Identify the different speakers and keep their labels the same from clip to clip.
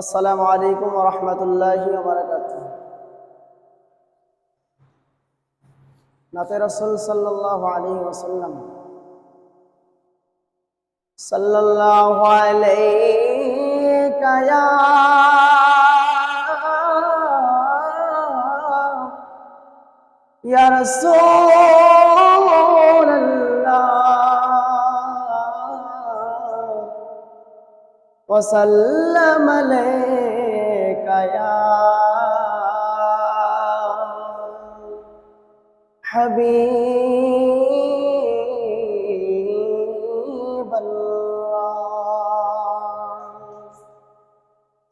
Speaker 1: আসসালামু আলাইকুম ওয়া রাহমাতুল্লাহি ওয়া বারাকাতুহু। নাতে রাসূল সাল্লাল্লাহু আলাইহি ওয়াসাল্লাম সাল্লাল্লাহু আলাইকা ইয়া রাসূলাল্লাহ ওয়া সাল্লাম আলাইকা ইয়া হাবিবাল্লাহ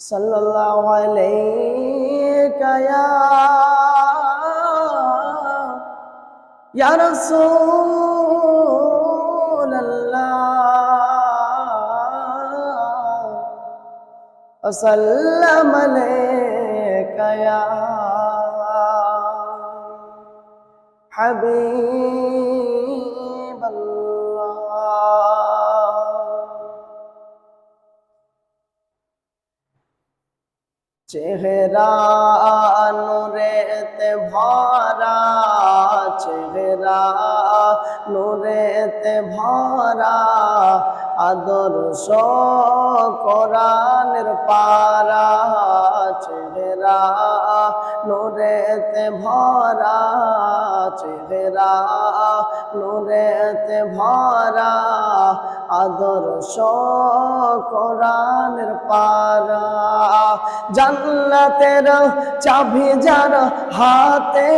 Speaker 1: সাল্লাল্লাহু আলাইকা ইয়া রাসূলাল্লাহ ওয়া সাল্লাম আলাইকা ইয়া হাবিবাল্লাহ। চেহারা নূরেতে ভরা, চেহারা নূরেতে ভরা, আদর্শ কোরআনের পারা। চেহারা নূরেতে ভরা, চেহারা নূরেতে ভরা, আদর্শ কোরআনের পারা। জান্নাতের চাবি যার হাতে,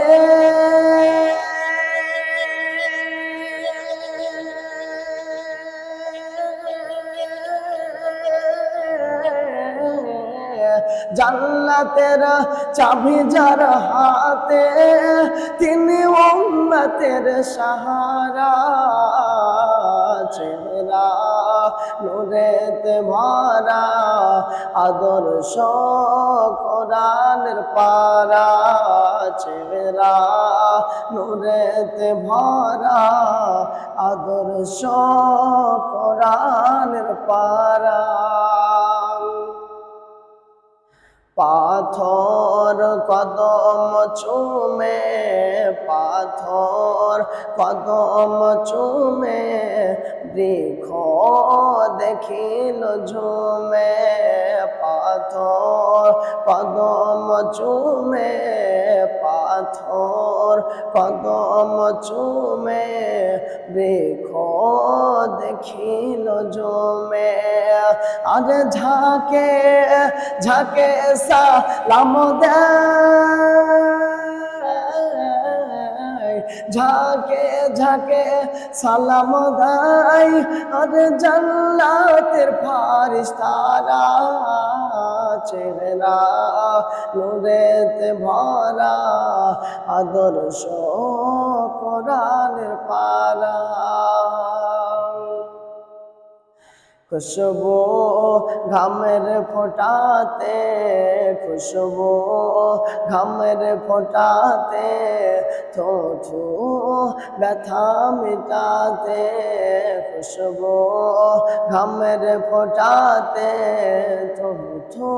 Speaker 1: জান্নাতের চাবি যার হাতে, তিনি উম্মতের সাহারা। চেহারা নূরেতে ভরা, আদর্শ কোরআনের পারা। চেহারা নূরেতে ভরা, আদর্শ কোরআনের পারা। পাথর কদম চুমে, পাথর কদম চুমে, বৃক্ষ দেখিল ঝুমে। পাথর কদম চুমে, পাথর কদম চুমে, বৃক্ষ দেখিল ঝুমে। আরে ঝাঁকে ঝাঁকে সালাম দেয়, ঝাঁকে ঝাঁকে সালাম দেয়, আরে জান্নাতের ফারিস্তারা। চেহারা নূরেতে ভরা, আদর্শ কোরআনের পারা। খুশবু ঘামের ফোটাতে, খুশবু ঘামের ফোটাতে, থুথু ব্যথা মিটাতে। খুশবু ঘামের ফোটাতে, থুথু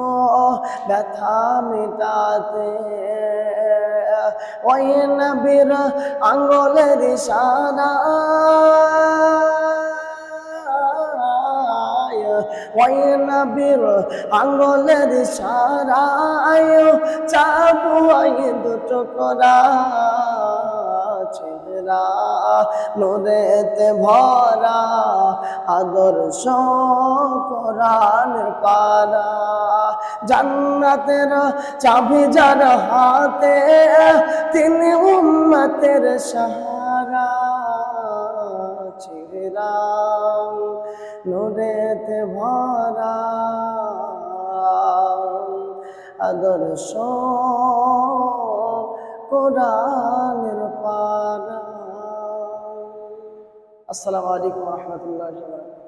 Speaker 1: ব্যথা মিটাতে। ওই নবীর আঙ্গুলের ইশারা, ওই নবীর আঙ্গুলের ইশারায় চাবু দুটো করা। চেহারা নূরেতে ভরা, আদর্শ কোরআনের পারা। জান্নাতের চাবি যার হাতে, তিনি উম্মতের সাহারা। চেহারা নূরেতে ভরা, আদর্শ কোরআনের পারা। আসসালামু আলাইকুম ওয়া রাহমাতুল্লাহি ওয়া বারাকাতুহু।